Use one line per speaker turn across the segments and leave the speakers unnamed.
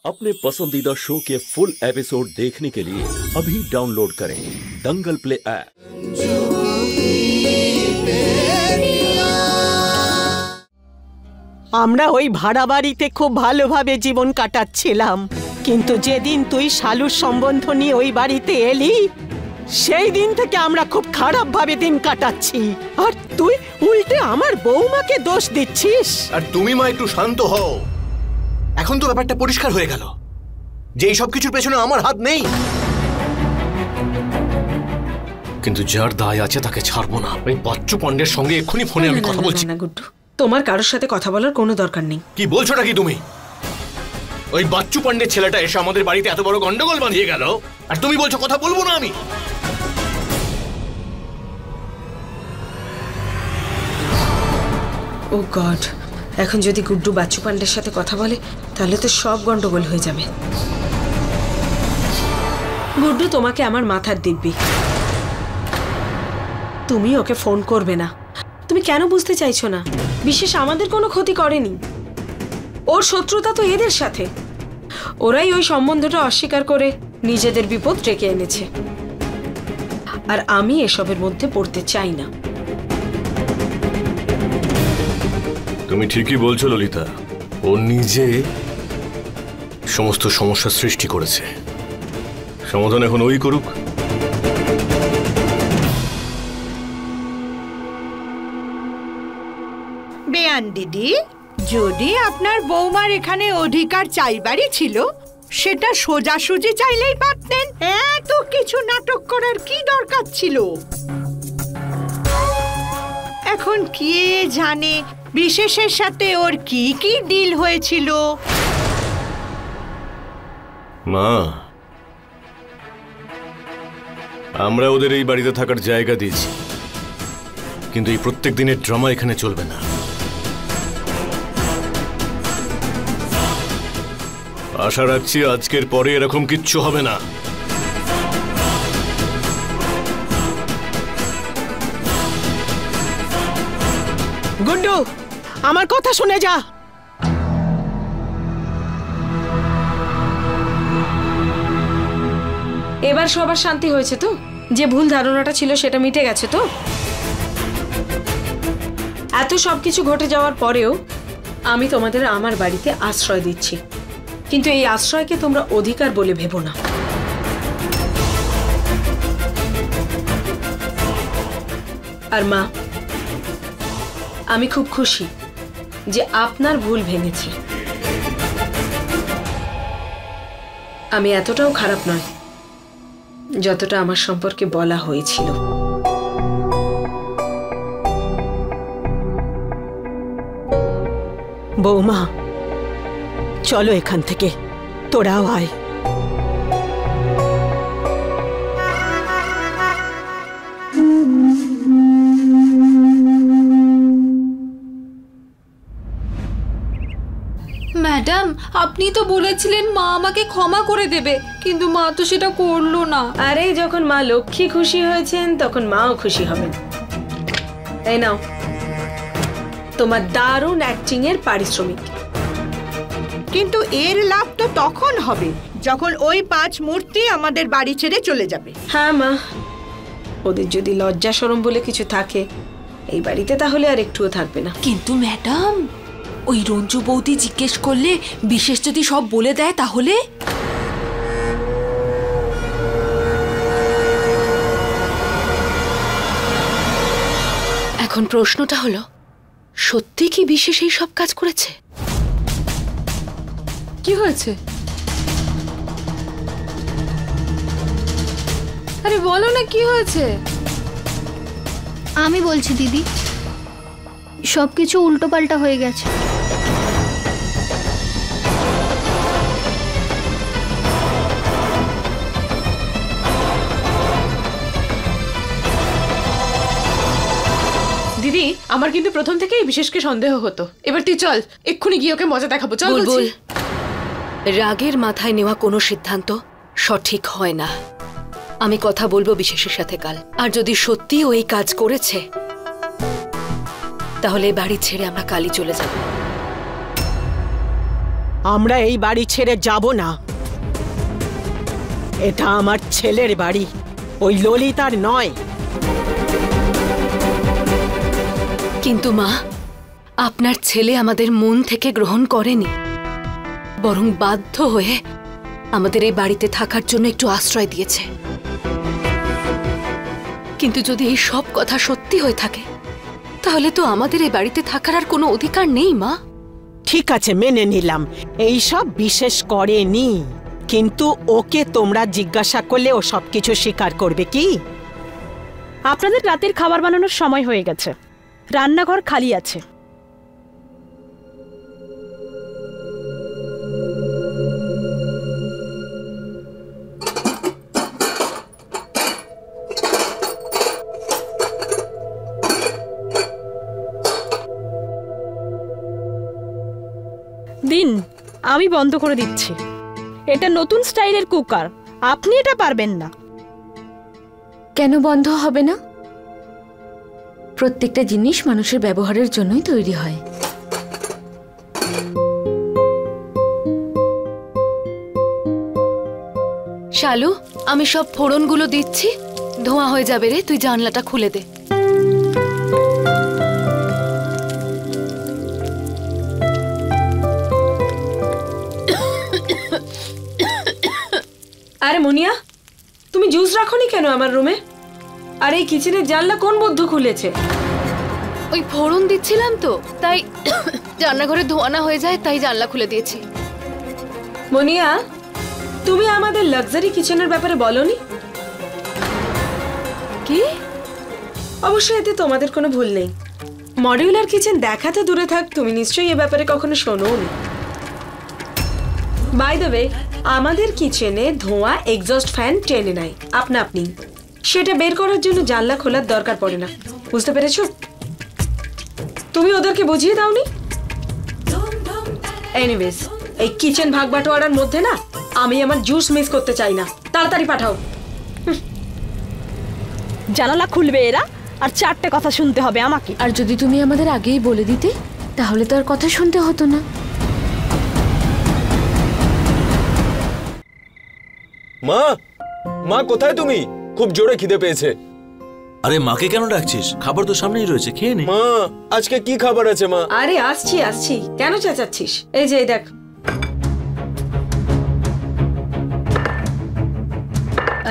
अपने पसंदीदा शो के फुल एपिसोड देखने के लिए अभी डाउनलोड करें दंगल प्ले ऐप।
আমরা ওই ভাড়া বাড়িতে খুব ভালোভাবে জীবন কাটাচ্ছিলাম, কিন্তু যেদিন তুই শালুর সম্বন্ধ নিয়ে ওই বাড়িতে এলি সেই দিন থেকে আমরা খুব খারাপ ভাবে দিন কাটাচ্ছি। আর তুই উল্টে আমার বৌমাকে দোষ দিচ্ছিস।
আর তুমি মা একটু শান্ত হও। এখন তো ব্যাপারটা পরিষ্কার হয়ে গেল যে এই সব কিছুর পেছনে আমার হাত নেই, কিন্তু যার দায় আছে তাকে ছাড়বো না। ওই বাচ্চু পান্ডের সঙ্গে এক্ষুনি ফোনে আমি কথা বলছি।
না গুড্ডু, তোমার কারোর সাথে কথা বলার কোনো দরকার নেই।
কি বলছো নাকি তুমি? ওই বাচ্চু পান্ডের ছেলেটা এসে আমাদের বাড়িতে এত বড় গন্ডগোল বাঁধিয়ে গেল, আর তুমি বলছো কথা বলবো না আমি?
ও গড, এখন যদি গুড্ডু বাচ্চু পান্ডের সাথে কথা বলে তাহলে তো সব গন্ডগোল হয়ে যাবে। গুড্ডু তোমাকে আমার মাথার দিব্যি, তুমি ওকে ফোন করবে না। তুমি কেন বুঝতে চাইছো না? বিশেষ আমাদের কোনো ক্ষতি করেনি, ওর শত্রুতা তো এদের সাথে। ওরাই ওই সম্বন্ধটা অস্বীকার করে নিজেদের বিপদ ডেকে এনেছে, আর আমি এসবের মধ্যে পড়তে চাই না।
তুমি ঠিকই বলছো ললিতা, ও নিজে সমস্ত সমস্যা সৃষ্টি করেছে। সমাধান এখন ওই করুক।
বেয়ান দিদি, যদি আপনার বৌমার এখানে অধিকার চাইবারই ছিল সেটা সোজাসুজি চাইলেই পারতেন। এত কিছু নাটক করার কি দরকার ছিল? এখন কে জানে বিশেষের সাথে ওর কি কি ডিল হয়েছিল।
মা, আমরা ওদের এই বাড়িতে থাকার জায়গা দিয়েছি, কিন্তু এই প্রত্যেক দিনের ড্রামা এখানে চলবে না। আশা রাখছি আজকের পরে এরকম কিচ্ছু হবে না।
গুড্ডু, আমার কথা শুনে যা।
এবার সবার শান্তি হয়েছে তো? যে ভুল ধারণাটা ছিল সেটা মিটে গেছে তো? এত সবকিছু ঘটে যাওয়ার পরেও আমি তোমাদের আমার বাড়িতে আশ্রয় দিচ্ছি, কিন্তু এই আশ্রয়কে তোমরা অধিকার বলে ভেবো না। আর মা, আমি খুব খুশি যে আপনার ভুল ভেঙেছি। আমি এতটাও খারাপ নয় যতটা আমার সম্পর্কে বলা হয়েছিল।
বৌমা, চলো এখান থেকে, তোরাও আয়।
ম্যাডাম, আপনি তো বলেছিলেন মা আমাকে ক্ষমা করে দেবে, কিন্তু মা তো সেটা করলো না।
আরে, যখন মা লক্ষ্মী খুশি হয়েছেন তখন মাও খুশি হবেন। এই নাও তোমার দারুণ অ্যাক্টিং এর পারিশ্রমিক।
কিন্তু এর লাভ তো তখন হবে যখন ওই 5 মূর্তি আমাদের বাড়ি ছেড়ে চলে যাবে।
হ্যাঁ মা, ওদের যদি লজ্জা শরম বলে কিছু থাকে এই বাড়িতে, তাহলে আর একটুও থাকবে না।
কিন্তু ম্যাডাম, ওই রঞ্জু বৌদি জিজ্ঞেস করলে বিশেষ যদি সব বলে দেয় তাহলে?
এখন প্রশ্নটা হলো, সত্যি কি বিশেষ এই সব কাজ করেছে?
কি হয়েছে? আরে বলো না, কি হয়েছে?
আমি বলছি দিদি, সবকিছু উল্টোপাল্টা হয়ে গেছে।
দিদি, আমার কিন্তু প্রথম থেকেই বিশেষকে সন্দেহ হতো। এবার তুই চল, এক্ষুনি গিয়ে ওকে মজা দেখাবো। চল।
বুলবুল, রাগের মাথায় নেওয়া কোনো সিদ্ধান্ত সঠিক হয় না। আমি কথা বলবো বিশেষের সাথে কাল, আর যদি সত্যি ওই কাজ করেছে তাহলে বাড়ি ছেড়ে আমরা কালই চলে যাব।
আমরা এই বাড়ি ছেড়ে যাব না। এটা আমার ছেলের বাড়ি, ওই ললিতার নয়।
কিন্তু মা, আপনার ছেলে আমাদের মন থেকে গ্রহণ করেনি, বরং বাধ্য হয়ে আমাদের এই বাড়িতে থাকার জন্য একটু আশ্রয় দিয়েছে। কিন্তু যদি এই সব কথা সত্যি হয়ে থাকে, তাহলে তো আমাদের এই বাড়িতে থাকার আর কোনো অধিকার নেই মা।
ঠিক আছে, মেনে নিলাম এই সব বিশেষ করেনি, কিন্তু ওকে তোমরা জিজ্ঞাসা করলে ও সবকিছু স্বীকার করবে কি?
আপনাদের রাতের খাবার বানানোর সময় হয়ে গেছে, রান্নাঘর খালি আছে। দিন, আমি বন্ধ করে দিচ্ছি। এটা নতুন স্টাইলের কুকার, আপনি এটা পারবেন না।
কেন বন্ধ হবে না? প্রত্যেকটা জিনিস মানুষের ব্যবহারের জন্যই তৈরি হয়।
শালু, আমি সব ফোড়নগুলো দিচ্ছি, ধোঁয়া হয়ে যাবে রে, তুই জানলাটা খুলে দে।
আরে মুনিয়া, তুমি জুস রাখোনি কেন আমার রুমে? আর এই কিচেনের জানলা কোন বদ্ধ খুলেছে?
ওই ফোড়ন দিচ্ছিলাম তো, তাই রান্নাঘরে ধোঁয়া না হয়ে যায়, তাই জানলা খুলে দিয়েছি।
মুনিয়া, তুমি আমাদের লাক্সারি কিচেনের ব্যাপারে বলনি
কি?
অবশ্যই এতে তোমাদের কোনো ভুল নেই। মডিউলার কিচেন দেখাতে দূরে থাক, তুমি নিশ্চয়ই এ ব্যাপারে কখনো শোনোনি। বাই দ্য ওয়ে, আমাদের কিচেনে ধোঁয়া এক্সস্ট ফ্যান টেনে নেয় আপনা আপনি, সেটা বের করার জন্য জানলা খোলার দরকার পড়ে না। বুঝতে পেরেছো? তুমি ওদেরকে বুঝিয়ে দাওনি? এনিওয়েজ, এই কিচেন ভাগ বাটোয়ারার মধ্যে না আমি আমার জুস মিস করতে চাই না। তাড়াতাড়ি পাঠাও।
জানালা খুলবে এরা, আর 4টে কথা শুনতে হবে আমাকে।
আর যদি তুমি আমাদের আগেই বলে দিতে, তাহলে তো আর কথা শুনতে হতো না।
মা, মা কোথায় তুমি? খুব জোরে খিদে পেয়েছে।
আরে মাকে কেন ডাকছিস? খাবার তো সামনেই রয়েছে, খেয়ে নে।
মা, আজকে কি খাবার আছে মা?
আরে আসছি, কেন চেঁচাচ্ছিস? এই যে দেখ।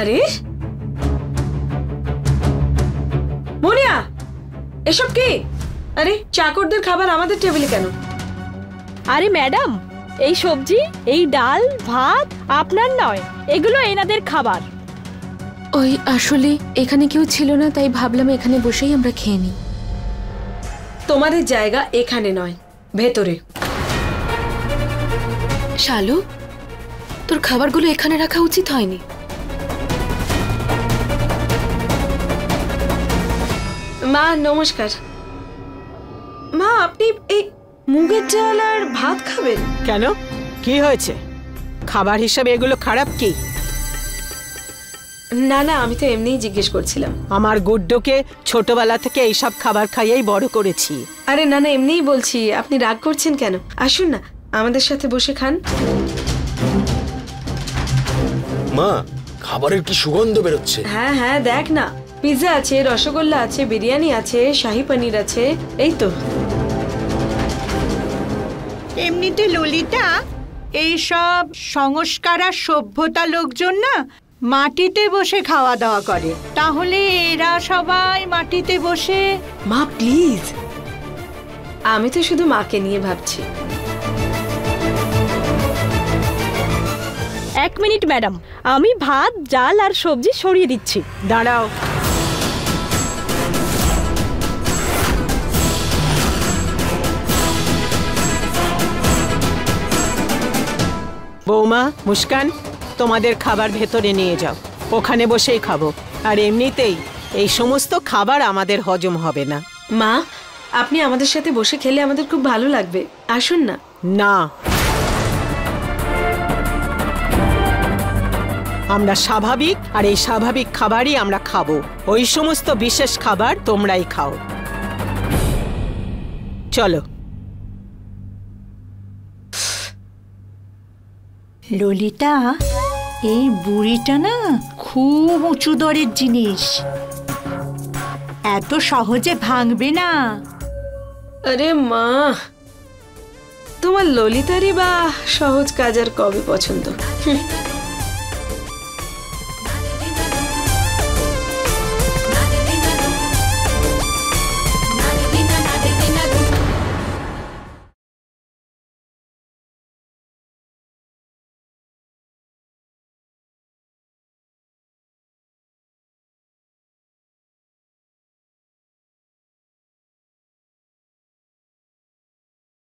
আরে মুনিয়া, এসব কি? আরে চাকরদের খাবার আমাদের টেবিলে কেন?
আরে ম্যাডাম, এই সবজি, এই ডাল ভাত আপনার নয়, এগুলো এনাদের খাবার।
ওই আসলে এখানে কেউ ছিল না, তাই ভাবলাম এখানে বসেই আমরা খেয়ে নিই।
তোমাদের জায়গা এখানে নয়, ভেতরে।
শালু, তোর খাবারগুলো এখানে রাখা উচিত হয়নি।
মা নমস্কার। মা, আপনি এই মুগের ডাল আর ভাত খাবেন?
কেন, কি হয়েছে? খাবার হিসাবে এগুলো খারাপ কি?
না না, আমি তো এমনিই জিজ্ঞেস করছিলাম।
আমার গুড্ডুকে ছোটবেলা থেকে এইসব খাবার খাইয়েই বড় করেছি।
আরে না না, এমনিই বলছি। আপনি রাগ করছেন কেন? আসুন না, আমাদের সাথে বসে খান।
মা, খাবারের কি সুগন্ধ বেরোচ্ছে!
হ্যাঁ হ্যাঁ, দেখ না, পিৎজা আছে, রসগোল্লা আছে, বিরিয়ানি আছে, শাহী পনির আছে, এই তো।
এমনিতে ললিতা, এই সব সংস্কার আর সভ্যতা লোকজন না মাটিতে বসে খাওয়া দাওয়া করে, তাহলে এরা সবাই মাটিতে বসে।
মা প্লিজ, আমি তো শুধু মাকে নিয়ে ভাবছি।
1 মিনিট ম্যাডাম, আমি ভাত ডাল আর সবজি সরিয়ে দিচ্ছি।
দাঁড়াও। বৌমা, মুস্কান, তোমাদের খাবার ভেতরে নিয়ে যাও, ওখানে বসেই খাবো। আর এমনিতেই এই সমস্ত খাবার আমাদের হজম হবে না।
মা, আপনি আমাদের সাথে বসে খেলে আমাদের খুব ভালো লাগবে, আসুন না।
না, আমরা স্বাভাবিক, আর এই স্বাভাবিক খাবারই আমরা খাবো। ওই সমস্ত বিশেষ খাবার তোমরাই খাও। চলো।
ললিতা, এই বুড়িটা না খুব উঁচু দরের জিনিস, এত সহজে ভাঙবে না।
আরে মা, তোমার ললিতারই বা সহজ কাজ আর কবে পছন্দ।